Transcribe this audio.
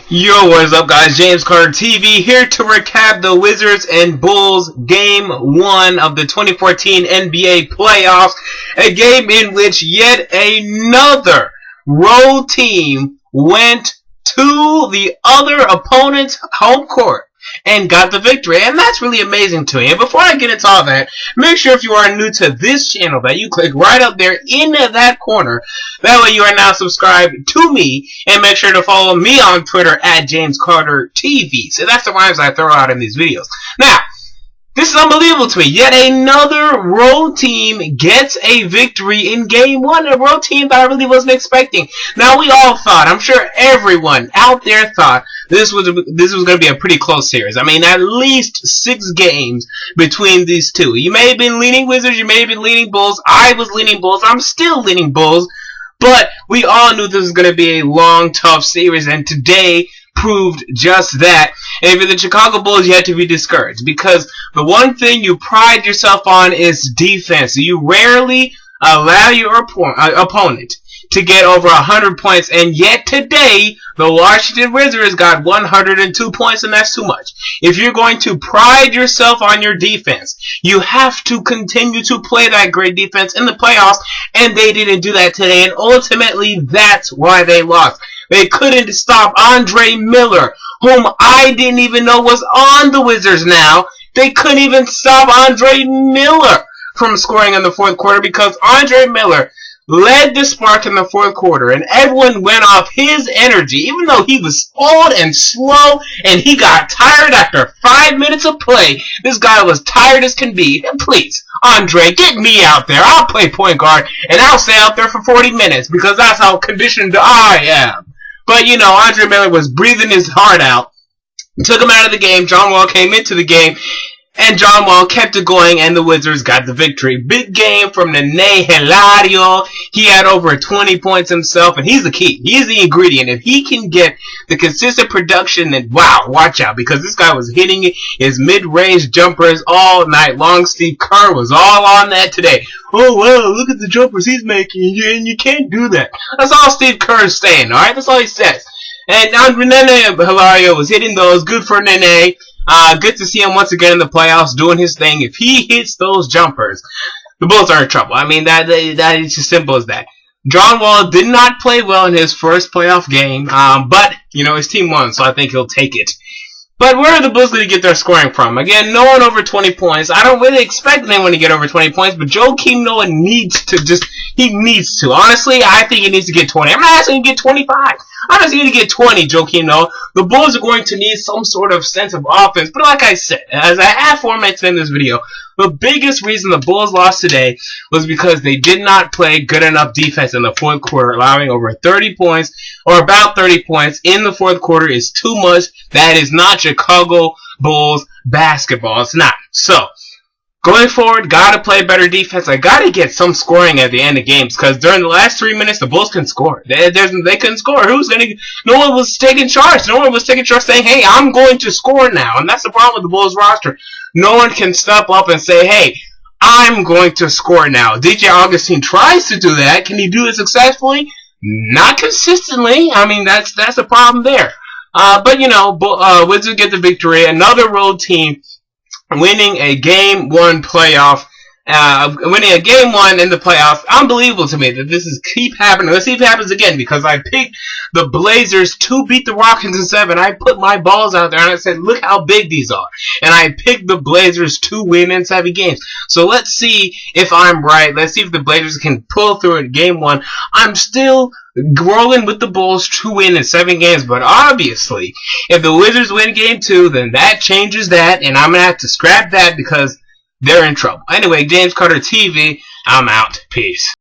Yo, what is up, guys? James Carter TV here to recap the Wizards and Bulls Game 1 of the 2014 NBA playoffs. A game in which yet another road team went to the other opponent's home court and got the victory, and that's really amazing to me. And before I get into all that, make sure if you are new to this channel that you click right up there in that corner. That way you are now subscribed to me, and make sure to follow me on Twitter at James Carter TV. So that's the rhymes I throw out in these videos. Now, this is unbelievable to me. Yet another road team gets a victory in Game 1. A road team that I really wasn't expecting. Now, we all thought, I'm sure everyone out there thought, this was going to be a pretty close series. I mean, at least 6 games between these two. You may have been leaning Wizards, you may have been leaning Bulls. I was leaning Bulls. I'm still leaning Bulls. But we all knew this was going to be a long, tough series, and today proved just that. And if you're the Chicago Bulls, you have to be discouraged, because the one thing you pride yourself on is defense. You rarely allow your opponent to get over 100 points, and yet today the Washington Wizards got 102 points, and that's too much. If you're going to pride yourself on your defense, you have to continue to play that great defense in the playoffs, and they didn't do that today, and ultimately that's why they lost. They couldn't stop Andre Miller, whom I didn't even know was on the Wizards now. They couldn't even stop Andre Miller from scoring in the fourth quarter, because Andre Miller led the spark in the fourth quarter, and everyone went off his energy, even though he was old and slow, and he got tired after 5 minutes of play. This guy was tired as can be. And please, Andre, get me out there. I'll play point guard, and I'll stay out there for 40 minutes, because that's how conditioned I am. But, you know, Andre Miller was breathing his heart out. Took him out of the game. John Wall came into the game, and John Wall kept it going, and the Wizards got the victory. Big game from Nene. He had over 20 points himself, and he's the key. He's the ingredient. If he can get the consistent production, then wow, watch out, because this guy was hitting his mid-range jumpers all night long. Steve Kerr was all on that today. Oh, wow, look at the jumpers he's making, and you can't do that. That's all Steve Kerr is saying, alright? That's all he says. And Nene was hitting those. Good for Nene. Good to see him once again in the playoffs doing his thing. If he hits those jumpers, the Bulls are in trouble. I mean, that is as simple as that. John Wall did not play well in his first playoff game, but, you know, his team won, so I think he'll take it. But where are the Bulls going to get their scoring from? Again, no one over 20 points. I don't really expect anyone to get over 20 points, but Joakim Noah needs to he needs to. Honestly, I think he needs to get 20. I'm not asking him to get 25. I'm asking him to get 20, Joakim Noah. The Bulls are going to need some sort of sense of offense. But like I said, as I have formatted in this video, the biggest reason the Bulls lost today was because they did not play good enough defense in the fourth quarter. Allowing over 30 points, or about 30 points, in the fourth quarter is too much. That is not Chicago Bulls basketball. It's not. So, going forward, gotta play better defense. I gotta get some scoring at the end of games, because during the last 3 minutes, the Bulls can score. They couldn't score. No one was taking charge. No one was taking charge saying, hey, I'm going to score now. And that's the problem with the Bulls roster. No one can step up and say, hey, I'm going to score now. DJ Augustine tries to do that. Can he do it successfully? Not consistently. I mean, that's the problem there. But, you know, Wizards get the victory. Another road team winning a Game 1 playoff. Winning a Game 1 in the playoffs. Unbelievable to me that this is keep happening. Let's see if it happens again, because I picked the Blazers to beat the Rockets in 7. I put my balls out there and I said, look how big these are. And I picked the Blazers to win in 7 games. So let's see if I'm right. Let's see if the Blazers can pull through in Game 1. I'm still rolling with the Bulls to win in 7 games, but obviously, if the Wizards win Game 2, then that changes that, and I'm going to have to scrap that because they're in trouble. Anyway, James Carter TV, I'm out. Peace.